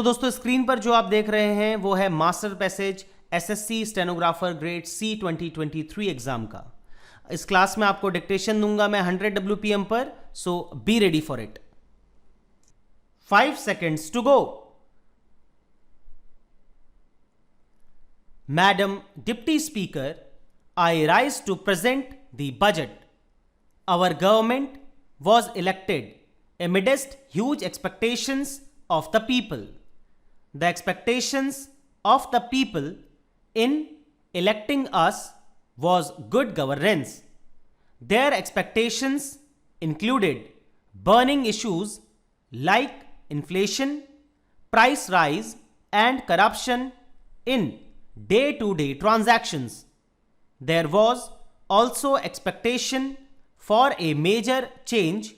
दोस्तों स्क्रीन पर जो आप देख रहे हैं वो है master passage SSC stenographer grade C 2023 exam का। इस क्लास में आपको डिक्टेशन दूंगा मैं 100 WPM पर, so be ready for it. 5 seconds to go. Madam deputy speaker, I rise to present the budget. Our government was elected amidst huge expectations of the people. The expectations of the people in electing us was good governance. Their expectations included burning issues like inflation, price rise, and corruption in day-to-day transactions. There was also expectation for a major change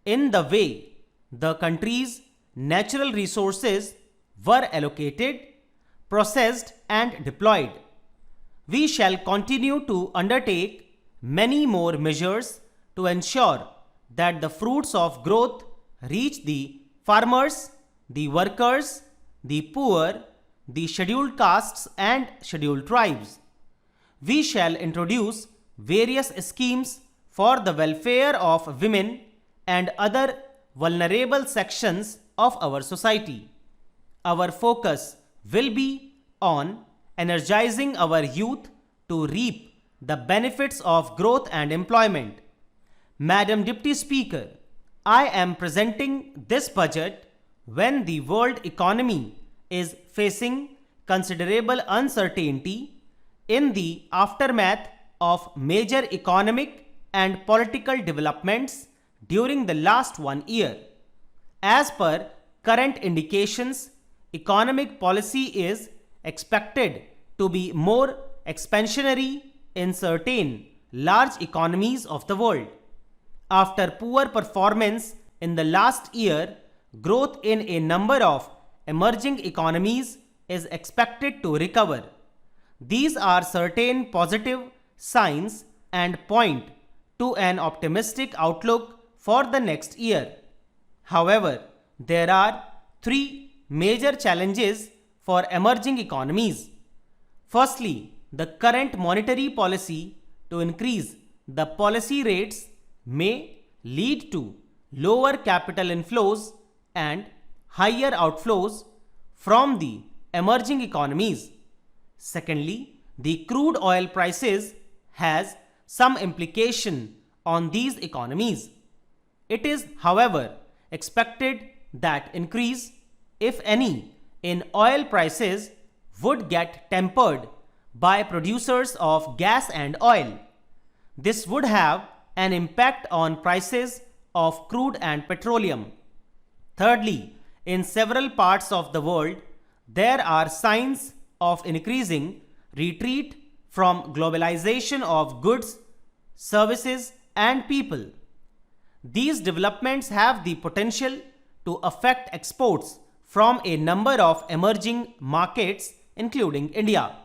in the way the country's natural resources were allocated, processed, and deployed. We shall continue to undertake many more measures to ensure that the fruits of growth reach the farmers, the workers, the poor, the scheduled castes, and scheduled tribes. We shall introduce various schemes for the welfare of women and other vulnerable sections of our society. Our focus will be on energizing our youth to reap the benefits of growth and employment. Madam Deputy Speaker, I am presenting this budget when the world economy is facing considerable uncertainty in the aftermath of major economic and political developments during the last 1 year. As per current indications, economic policy is expected to be more expansionary in certain large economies of the world. After poor performance in the last year, growth in a number of emerging economies is expected to recover. These are certain positive signs and point to an optimistic outlook for the next year. However, there are 3 major challenges for emerging economies. Firstly, the current monetary policy to increase the policy rates may lead to lower capital inflows and higher outflows from the emerging economies. Secondly, the crude oil prices has some implication on these economies. It is, however, expected that increase, if any, in oil prices would get tempered by producers of gas and oil. This would have an impact on prices of crude and petroleum. Thirdly, in several parts of the world, there are signs of increasing retreat from globalization of goods, services, and people. These developments have the potential to affect exports from a number of emerging markets, including India.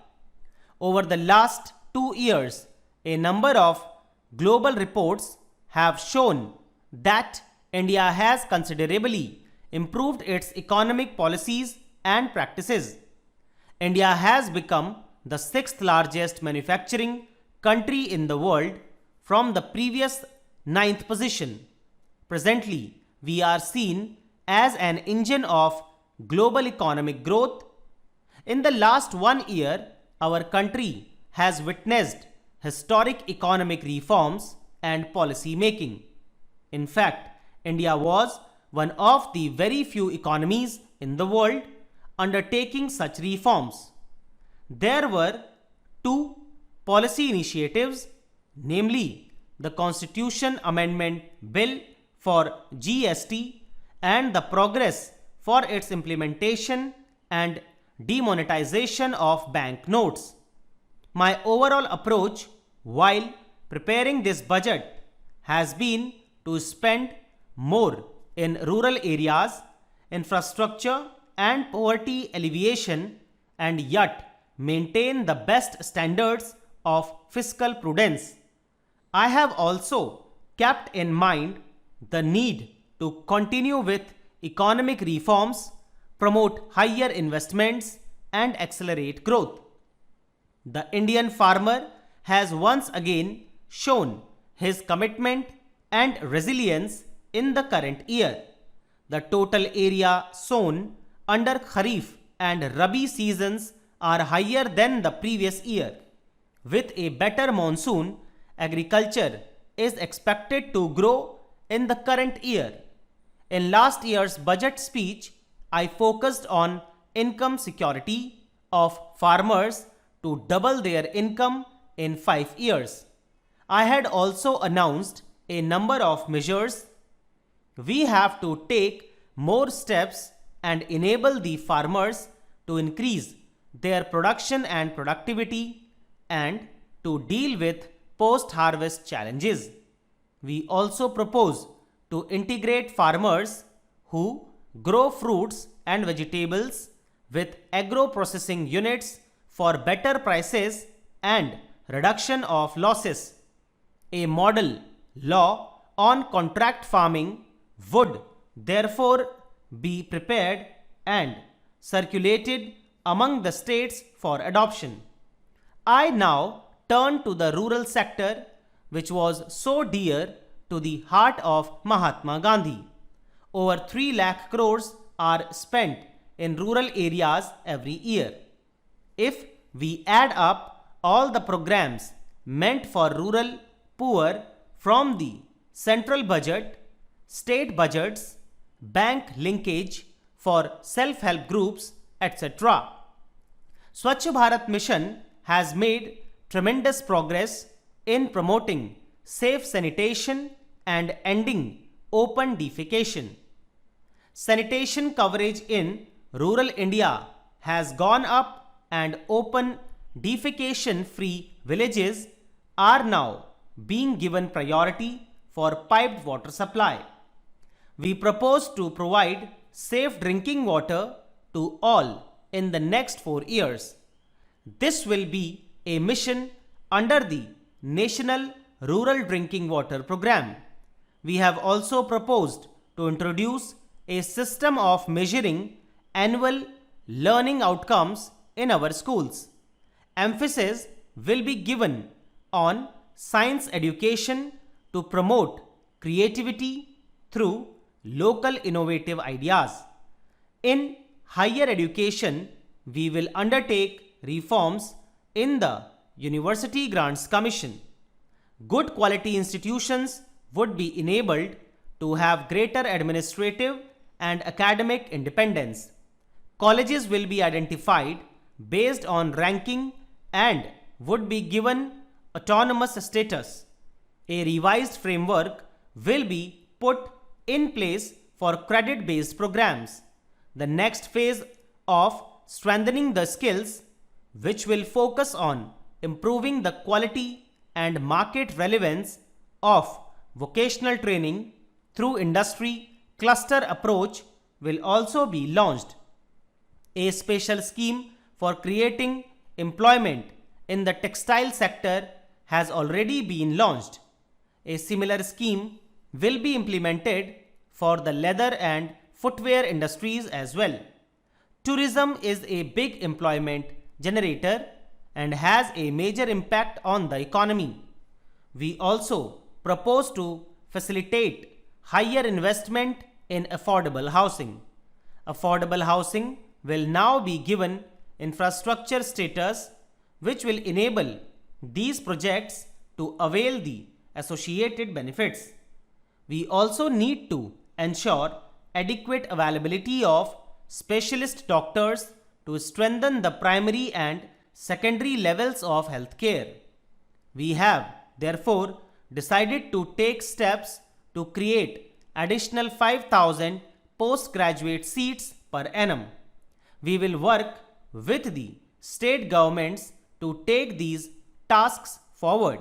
Over the last 2 years, a number of global reports have shown that India has considerably improved its economic policies and practices. India has become the 6th largest manufacturing country in the world from the previous 9th position. Presently, we are seen as an engine of global economic growth. In the last 1 year, our country has witnessed historic economic reforms and policy making. In fact, India was one of the very few economies in the world undertaking such reforms. There were 2 policy initiatives, namely the Constitution Amendment Bill for GST and the progress for its implementation and demonetization of bank notes. My overall approach while preparing this budget has been to spend more in rural areas, infrastructure, and poverty alleviation, and yet maintain the best standards of fiscal prudence. I have also kept in mind the need to continue with economic reforms promote higher investments, and accelerate growth. The Indian farmer has once again shown his commitment and resilience in the current year. The total area sown under Kharif and Rabi seasons are higher than the previous year. With a better monsoon, agriculture is expected to grow in the current year. In last year's budget speech, I focused on income security of farmers to double their income in 5 years. I had also announced a number of measures. We have to take more steps and enable the farmers to increase their production and productivity and to deal with post-harvest challenges. We also propose to integrate farmers who grow fruits and vegetables with agro-processing units for better prices and reduction of losses. A model law on contract farming would therefore be prepared and circulated among the states for adoption. I now turn to the rural sector, which was so dear to the heart of Mahatma Gandhi. Over 3 lakh crores are spent in rural areas every year. If we add up all the programs meant for rural poor from the central budget, state budgets, bank linkage for self-help groups, etc., Swachh Bharat Mission has made tremendous progress in promoting safe sanitation and ending open defecation. Sanitation coverage in rural India has gone up and open defecation-free villages are now being given priority for piped water supply. We propose to provide safe drinking water to all in the next 4 years. This will be a mission under the National Rural Drinking Water Program. We have also proposed to introduce a system of measuring annual learning outcomes in our schools. Emphasis will be given on science education to promote creativity through local innovative ideas. In higher education, we will undertake reforms in the University Grants Commission. Good quality institutions would be enabled to have greater administrative and academic independence. Colleges will be identified based on ranking and would be given autonomous status. A revised framework will be put in place for credit-based programs. The next phase of strengthening the skills, which will focus on improving the quality and market relevance of vocational training through industry cluster approach, will also be launched. A special scheme for creating employment in the textile sector has already been launched. A similar scheme will be implemented for the leather and footwear industries as well. Tourism is a big employment generator and has a major impact on the economy. We also propose to facilitate higher investment in affordable housing. Affordable housing will now be given infrastructure status, which will enable these projects to avail the associated benefits. We also need to ensure adequate availability of specialist doctors to strengthen the primary and secondary levels of healthcare. We have, therefore, decided to take steps to create additional 5,000 postgraduate seats per annum. We will work with the state governments to take these tasks forward.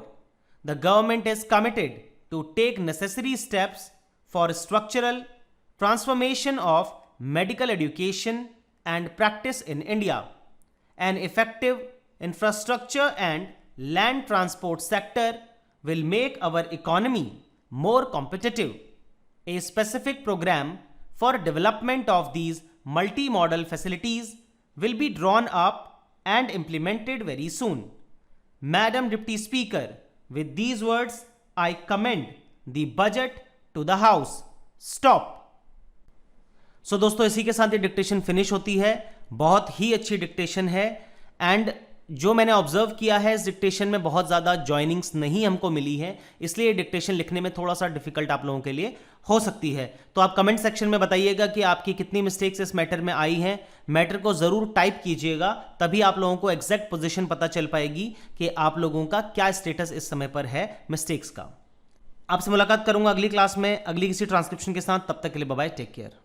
The government is committed to take necessary steps for structural transformation of medical education and practice in India. An effective infrastructure and land transport sector will make our economy more competitive. A specific program for development of these multi-modal facilities will be drawn up and implemented very soon. Madam Deputy Speaker, with these words, I commend the budget to the House. Stop. So दोस्तों इसी के साथ ये dictation finish होती है. बहुत ही अच्छी dictation है एंड जो मैंने ऑब्जर्व किया है इस डिक्टेशन में बहुत ज़्यादा जॉइनिंग्स नहीं हमको मिली है, इसलिए ये डिक्टेशन लिखने में थोड़ा सा डिफिकल्ट आप लोगों के लिए हो सकती है. तो आप कमेंट सेक्शन में बताइएगा कि आपकी कितनी मिस्टेक्स इस मैटर में आई हैं. मैटर को ज़रूर टाइप कीजिएगा, तभी आप लोगों को एग्जैक्ट पोजीशन पता चल पाएगी कि आप लोगों का क्या स्टेटस इस समय पर है मिस्टेक्स का. आपसे मुलाकात करूंगा अगली क्लास में अगली किसी ट्रांसक्रिप्शन के साथ. तब तक के लिए बाय बाय, टेक केयर.